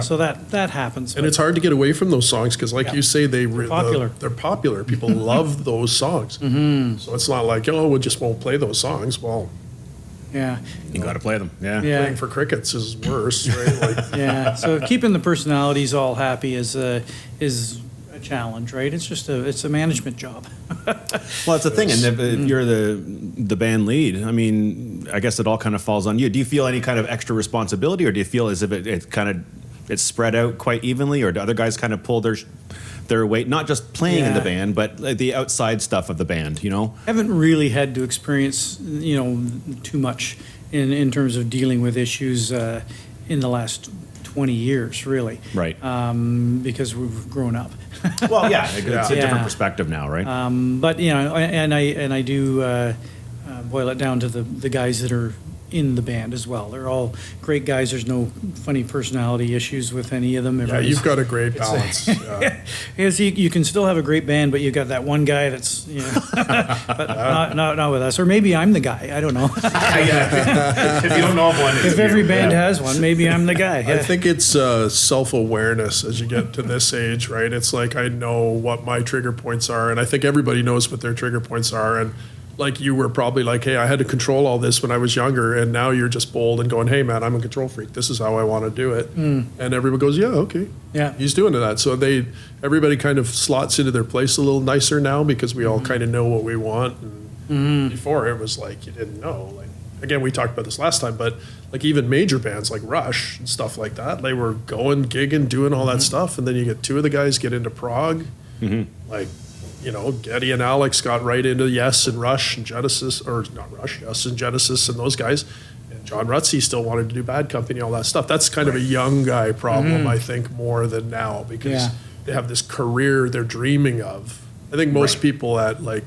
E: so that happens.
D: And it's hard to get away from those songs because, like you say, they're
E: popular.
D: They're popular. People love those songs. Mm-hmm. So it's not like, we just won't play those songs. Well,
E: Yeah.
B: You got to play them. Yeah.
E: Yeah.
D: playing for crickets is worse, right? Like,
E: Yeah, so keeping the personalities all happy is a challenge, right? It's a management job.
B: Well, it's a thing, and if you're the band lead, I mean, I guess it all kind of falls on you. Do you feel any kind of extra responsibility, or do you feel as if it's spread out quite evenly, or do other guys kind of pull their weight, not just playing in the band, but like the outside stuff of the band, you know?
E: I haven't really had to experience, too much in terms of dealing with issues in the last 20 years, really.
B: Right.
E: Because we've grown up.
B: Well, yeah, it's a different perspective now, right?
E: But and I do boil it down to the guys that are in the band as well. They're all great guys. There's no funny personality issues with any of them.
D: Yeah, you've got a great balance.
E: Because you can still have a great band, but you got that one guy that's, but not with us. Or maybe I'm the guy. I don't know.
B: If you don't know of one,
E: if every band has one, maybe I'm the guy.
D: I think it's self-awareness as you get to this age, right? It's like I know what my trigger points are, and I think everybody knows what their trigger points are. And like you were probably like, hey, I had to control all this when I was younger, and now you're just bold and going, hey, man, I'm a control freak. This is how I want to do it. And everybody goes, yeah, okay.
E: Yeah.
D: He's doing that. So everybody kind of slots into their place a little nicer now because we all kind of know what we want. And before it was like you didn't know. Like, again, we talked about this last time, but like even major bands like Rush and stuff like that, they were going, gigging, doing all that stuff. And then you get two of the guys get into prog, like, Geddy and Alex got right into Yes and Rush and Genesis, or not Rush, Yes and Genesis and those guys. And John Rutsey still wanted to do Bad Company, all that stuff. That's kind of a young guy problem, I think, more than now because they have this career they're dreaming of. I think most people at like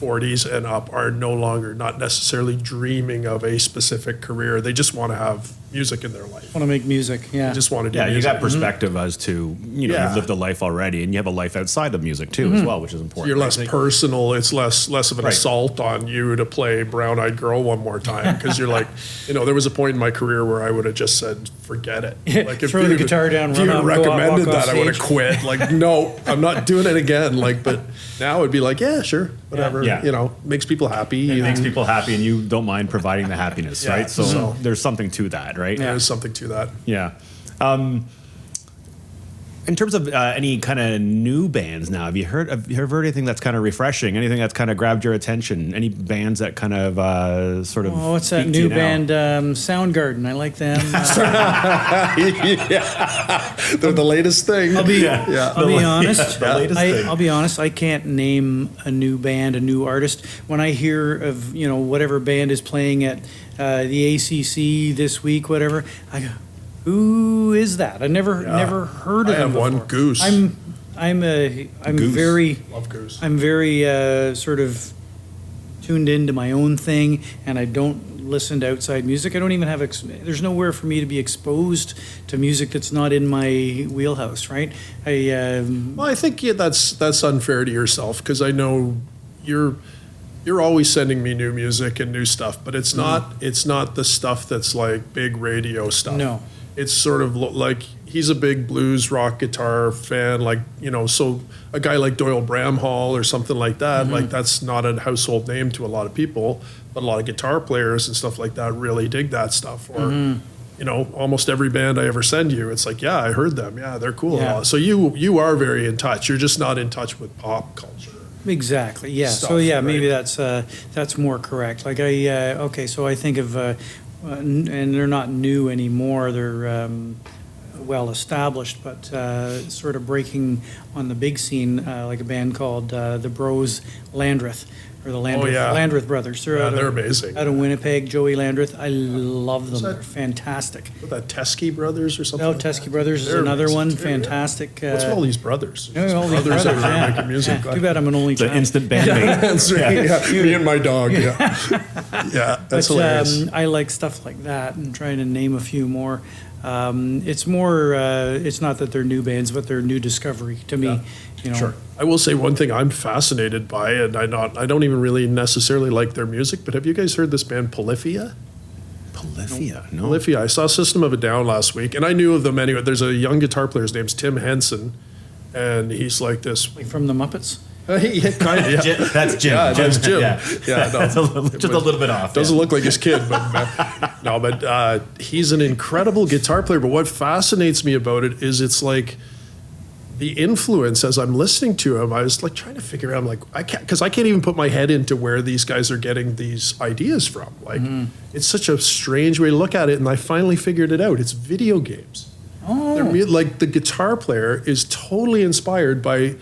D: 40s and up are no longer not necessarily dreaming of a specific career. They just want to have music in their life.
E: Want to make music,
D: They just want to do music.
B: You got perspective as to, you've lived a life already, and you have a life outside of music too as well, which is important.
D: You're less personal. It's less of an assault on you to play Brown Eyed Girl one more time because you're like, there was a point in my career where I would have just said, forget it. Like if
E: throw the guitar down,
D: if
E: run
D: you
E: out,
D: recommended
E: walk off
D: that, I would have
E: stage.
D: quit. Like, no, I'm not doing it again. Like, but now it'd be like, yeah, sure, whatever.
B: Yeah.
D: Makes people happy.
B: It makes people happy, and you don't mind providing the happiness, right? So there's something to that, right?
D: There's something to that.
B: Yeah. In terms of any kind of new bands now, have you heard anything that's kind of refreshing? Anything that's kind of grabbed your attention? Any bands that kind of sort of?
E: Oh, what's that new band? Soundgarden. I like them.
D: They're the latest thing.
E: I'll be honest.
B: the latest thing.
E: I'll be honest. I can't name a new band, a new artist. When I hear of whatever band is playing at the ACC this week, whatever, I go, who is that? I never heard of
D: I
E: them
D: have one,
E: before.
D: Goose.
E: I'm
B: Goose.
E: very
D: Love Goose.
E: I'm very sort of tuned into my own thing, and I don't listen to outside music. I don't even have there's nowhere for me to be exposed to music that's not in my wheelhouse, right?
D: Well, I think that's unfair to yourself because I know you're always sending me new music and new stuff, but it's not the stuff that's like big radio stuff.
E: No.
D: It's sort of like he's a big blues rock guitar fan, like, so a guy like Doyle Bramhall or something like that, like that's not a household name to a lot of people, but a lot of guitar players and stuff like that really dig that stuff. Or, almost every band I ever send you, it's like, yeah, I heard them. Yeah, they're cool.
E: Yeah.
D: So you are very in touch. You're just not in touch with pop culture.
E: Exactly. Yeah.
D: Stuff,
E: So yeah,
D: right?
E: maybe that's more correct. Like so I think of and they're not new anymore. They're well established, but sort of breaking on the big scene, like a band called the Bros Landreth. Or the Landreth brothers.
D: They're amazing.
E: Out of Winnipeg, Joey Landreth. I love them.
D: that?
E: They're fantastic.
D: What, that Teskey Brothers or something?
E: No,
D: like
E: Teskey
D: that?
E: Brothers is
D: They're
E: another
D: amazing
E: one.
D: too, yeah.
E: Fantastic.
D: What's with all these brothers?
E: Yeah, all these brothers,
D: that are
E: yeah.
D: making music.
E: Too bad I'm an only
B: The
E: child.
B: instant bandmate.
D: That's right. Yeah. Me and my dog. Yeah, yeah, that's hilarious.
E: I like stuff like that, and trying to name a few more. It's more. It's not that they're new bands, but they're new discovery to me.
D: Sure. I will say one thing I'm fascinated by, and I don't even really necessarily like their music, but have you guys heard this band Polyphia?
B: Polyphia, no.
D: Polyphia. I saw System of a Down last week, and I knew of them anyway. There's a young guitar player. His name's Tim Henson, and he's like this.
E: Like from the Muppets.
D: Yeah, kind of, yeah.
B: That's Jim.
D: Yeah, that's Jim.
B: Yeah,
D: Yeah, no.
B: That's just a little bit off.
D: Doesn't look like his kid, but he's an incredible guitar player. But what fascinates me about it is it's like the influence as I'm listening to him, I was like trying to figure out, I'm like, I can't even put my head into where these guys are getting these ideas from. Like, it's such a strange way to look at it. And I finally figured it out. It's video games.
E: Oh.
D: Like the guitar player is totally inspired by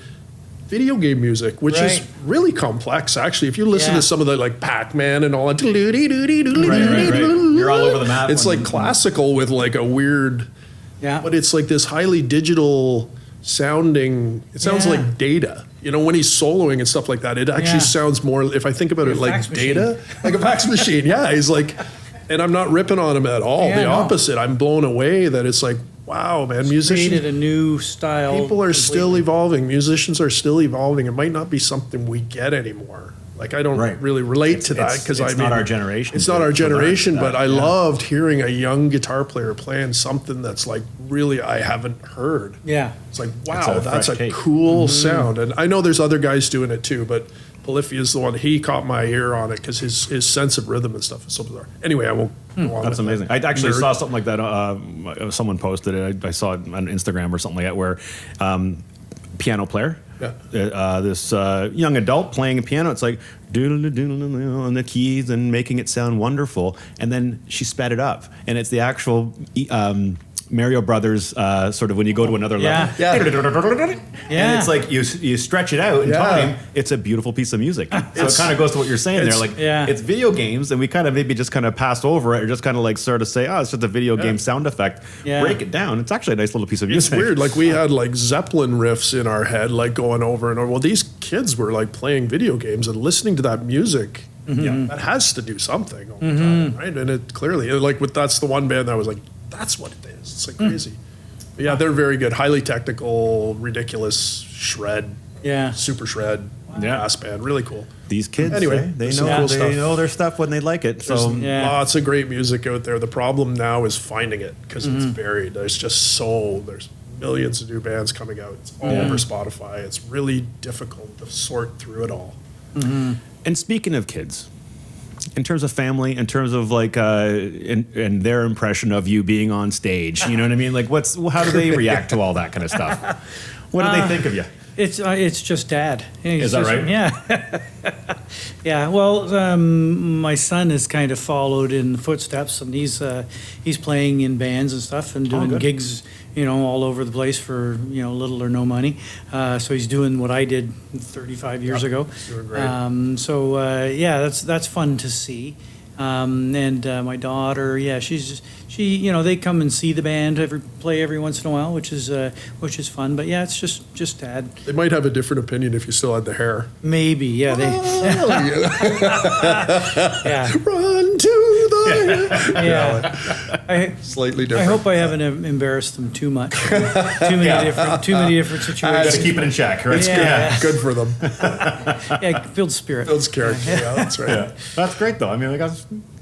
D: video game music, which is really complex, actually. If you listen to some of the like Pac-Man and all that,
B: You're all over the map.
D: it's like classical with like a weird, but it's like this highly digital sounding, it sounds like Data. You know, when he's soloing and stuff like that, it actually sounds more, if I think about it, like Data, like a fax machine. Yeah, he's like, and I'm not ripping on him at all. The opposite. I'm blown away that it's like, wow, man, musicians
E: created a new style.
D: People are still evolving. Musicians are still evolving. It might not be something we get anymore. Like, I don't really relate to that because
B: it's not our generation.
D: It's not our generation, but I loved hearing a young guitar player playing something that's like really I haven't heard.
E: Yeah.
D: It's like, wow, that's a cool sound. And I know there's other guys doing it too, but Polyphia is the one, he caught my ear on it because his sense of rhythm and stuff is so bizarre. Anyway, I won't go on.
B: That's amazing. I actually saw something like that. Someone posted it. I saw it on Instagram or something like that where piano player. This young adult playing a piano, it's like doodle-doodle on the keys and making it sound wonderful. And then she sped it up. And it's the actual Mario Brothers sort of when you go to another level. And it's like you stretch it out in time. It's a beautiful piece of music. So it kind of goes to what you're saying there. Like it's video games, and we kind of maybe just kind of pass over it or just kind of like sort of say, oh, it's just a video game sound effect. Break it down. It's actually a nice little piece of music.
D: It's weird. Like we had like Zeppelin riffs in our head, like going over and over. Well, these kids were like playing video games and listening to that music. That has to do something all the time, right? And it clearly, like that's the one band that was like, that's what it is. It's like crazy. But yeah, they're very good. Highly technical, ridiculous shred.
E: Yeah.
D: Super shred. Bass band. Really cool.
B: These kids,
D: anyway,
B: they know their stuff when they like it. So
D: lots of great music out there. The problem now is finding it because it's buried. There's millions of new bands coming out. It's all over Spotify. It's really difficult to sort through it all.
B: And speaking of kids, in terms of family, in terms of like, and their impression of you being on stage, you know what I mean? Like, how do they react to all that kind of stuff? What do they think of you?
E: It's just Dad.
B: Is that right?
E: Yeah. Yeah. Well, my son has kind of followed in the footsteps, and he's playing in bands and stuff and doing gigs, all over the place for little or no money. So he's doing what I did 35 years ago.
D: Doing great.
E: That's fun to see. And my daughter, they come and see the band play every once in a while, which is fun. But yeah, it's just Dad.
D: They might have a different opinion if you still had the hair.
E: Maybe, yeah.
D: Run to the slightly different.
E: I hope I haven't embarrassed them too much. Too many different situations.
B: Just keep it in check, right?
D: Good for them.
E: Builds spirit.
D: Builds character. Yeah, that's right.
B: Yeah. That's great, though. I mean,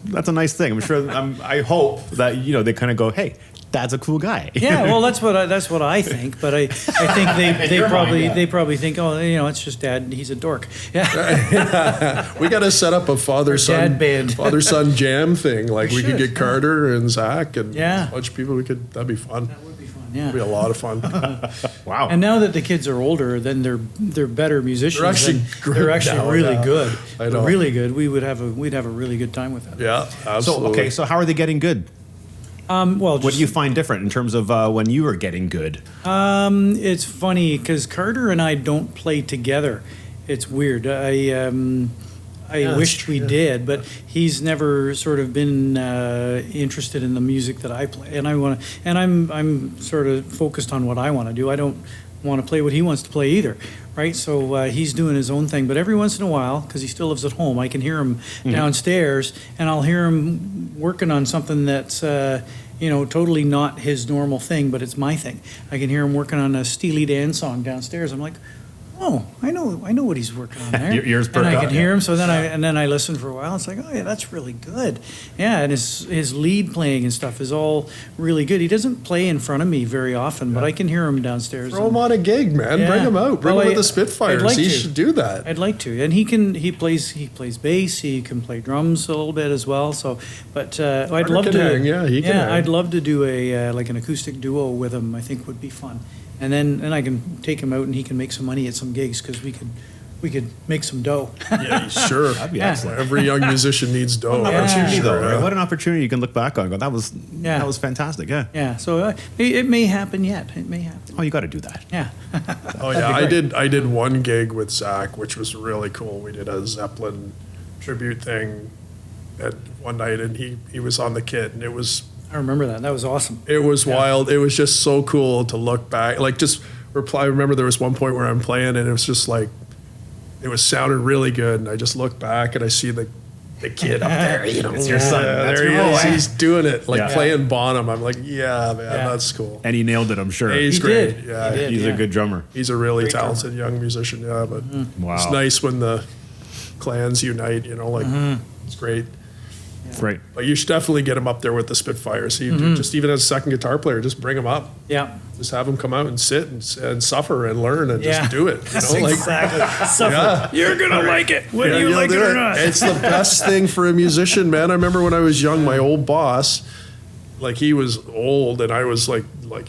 B: that's a nice thing. I'm sure. I hope that they kind of go, "Hey, Dad's a cool guy."
E: Yeah, well, that's what I think. But I think they probably think, oh, it's just Dad. He's a dork. Yeah.
D: We got to set up a father-son
E: band,
D: father-son jam thing. Like we could get Carter and Zach and a bunch of people. That'd be fun.
E: That would be fun. Yeah,
D: it'd be a lot of fun.
B: Wow.
E: And now that the kids are older, then they're better musicians.
D: They're actually
E: really good.
D: I know.
E: Really good. We'd have a really good time with that.
D: Yeah, absolutely.
B: So how are they getting good? What do you find different in terms of when you were getting good?
E: It's funny because Carter and I don't play together. It's weird. I wished we did, but he's never sort of been interested in the music that I play, and I'm sort of focused on what I want to do. I don't want to play what he wants to play either, right? So he's doing his own thing, but every once in a while, because he still lives at home, I can hear him downstairs, and I'll hear him working on something that's totally not his normal thing, but it's my thing. I can hear him working on a Steely Dan song downstairs. I'm like, oh, I know what he's working on there.
B: Your ears perk
E: and I
B: up,
E: can hear him. So then I listen for a while. It's like, oh yeah, that's really good. Yeah, and his lead playing and stuff is all really good. He doesn't play in front of me very often, but I can hear him downstairs.
D: Throw him on a gig, man. Bring him out. Bring him with the Spitfires. He should do that.
E: I'd like to. And he plays bass. He can play drums a little bit as well. So, but I'd love to.
D: Hang. Yeah, he can.
E: Yeah, I'd love to do a like an acoustic duo with him. I think would be fun. and then I can take him out and he can make some money at some gigs because we could make some dough.
D: Yeah, sure.
B: That'd be
E: Yeah.
B: excellent.
D: Every young musician needs dough.
B: What an
D: that's for
B: opportunity, though.
D: sure,
B: Right?
D: yeah.
B: What an opportunity you can look back on and go, that was fantastic. Yeah.
E: Yeah, so it may happen yet. It may happen.
B: Oh, you got to do that.
E: Yeah.
D: Oh yeah, I did one gig with Zach, which was really cool. We did a Zeppelin tribute thing at one night, and he was on the kit, and it was
E: I remember that. That was awesome.
D: wild. It was just so cool to look back. Like just reply. I remember there was one point where I'm playing, and it was just like it was sounded really good, and I just look back and I see the kid up there. You know,
B: It's your son. That's
D: there he
B: your
D: is.
B: boy.
D: He's doing it, like
B: Yeah.
D: playing Bonham. I'm like, yeah, man,
E: Yeah.
D: that's cool.
B: And he nailed it, I'm sure.
D: He's
E: He
D: great.
E: did.
D: Yeah,
E: He did.
B: He's a good drummer.
D: he's a really
E: Great
D: talented young musician. Yeah, but
B: Wow.
D: it's nice when the clans unite. You know, like it's great.
B: Right.
D: But you should definitely get him up there with the Spitfires. He just even as a second guitar player, just bring him up.
E: Yeah.
D: Just have him come out and sit and suffer and learn and
E: Yeah.
D: just do it. You know, like
E: Exactly. Suffer.
D: Yeah.
E: You're gonna like it, whether
D: yeah,
E: you
D: you'll
E: like it
D: do
E: or not.
D: It's the best thing for a musician, man. I remember when I was young, my old boss, like he was old and I was like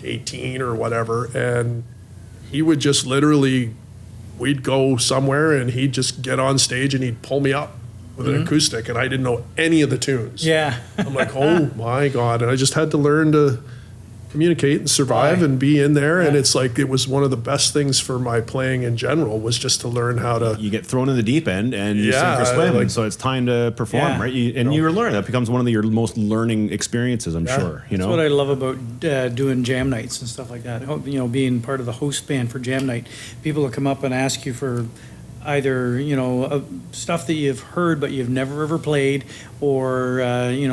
D: 18 or whatever, and he would just literally, we'd go somewhere and he'd just get on stage and he'd pull me up with an acoustic, and I didn't know any of the tunes.
E: Yeah.
D: I'm like, oh my God. And I just had to learn to communicate and survive and be in there. And it's like, it was one of the best things for my playing in general was just to learn how to,
B: You get thrown in the deep end and you
D: Yeah,
B: sink or swim.
D: like-
B: and so it's time to perform,
E: Yeah.
B: right? You learn. That becomes one of your most learning experiences, I'm sure. You
E: That's
B: know?
E: what I love about doing jam nights and stuff like that. You know, being part of the host band for jam night, people will come up and ask you for either stuff that you've heard but you've never ever played, or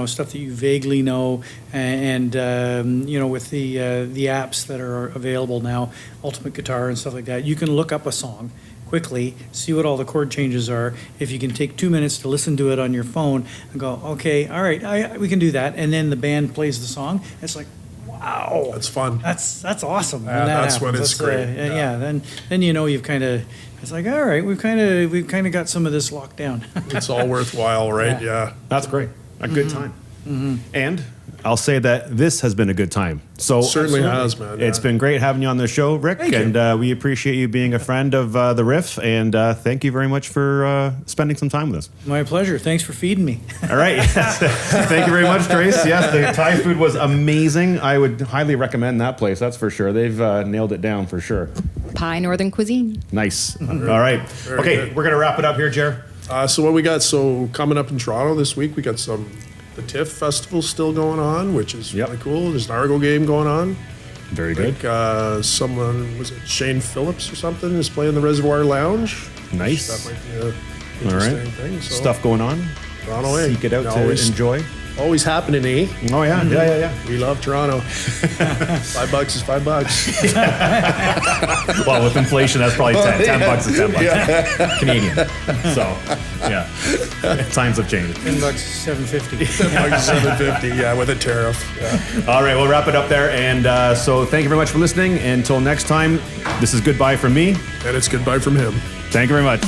E: stuff that you vaguely know, and with the apps that are available now, Ultimate Guitar and stuff like that, you can look up a song quickly, see what all the chord changes are. If you can take 2 minutes to listen to it on your phone and go, okay, all right, we can do that, and then the band plays the song, it's like, wow,
D: that's fun.
E: that's awesome.
D: Yeah,
E: when that
D: that's when
E: happens.
D: it's great.
E: Then you've kind of, it's like, all right, we've kind of got some of this locked down.
D: It's all worthwhile, right? Yeah.
B: That's great. A good time. And I'll say that this has been a good time. So
D: Certainly has, man.
B: It's
D: yeah.
B: been great having you on the show, Rick.
E: Thank you.
B: And we appreciate you being a friend of the Riff. And thank you very much for spending some time with us.
E: My pleasure. Thanks for feeding me.
B: All right. Thank you very much, Trace. Yes, the Thai food was amazing. I would highly recommend that place. That's for sure. They've nailed it down for sure.
A: Pie Northern Cuisine.
B: Nice. All right. Okay,
D: good.
B: we're going to wrap it up here, Jer.
D: So what we got? So coming up in Toronto this week, we got the TIFF festival still going on, which is
B: Yep.
D: really cool. There's an Argo game going on.
B: Very good.
D: Someone, was it Shane Phillips or something, is playing the Reservoir Lounge.
B: Nice.
D: That might be a
B: All
D: interesting
B: right.
D: thing. So
B: Stuff going on.
D: Toronto, eh?
B: Seek it out to
D: Always-
B: enjoy.
D: Always happening, eh?
B: Oh, yeah. Yeah.
D: We love Toronto. $5 is $5.
B: Well, with inflation, that's probably 10. 10 bucks is 10 bucks. Canadian. So, yeah. Times have changed.
E: $10, $7.50.
D: $7.50, yeah, with a tariff. Yeah.
B: All right, we'll wrap it up there. And so thank you very much for listening. Until next time, this is goodbye from me.
D: And it's goodbye from him.
B: Thank you very much.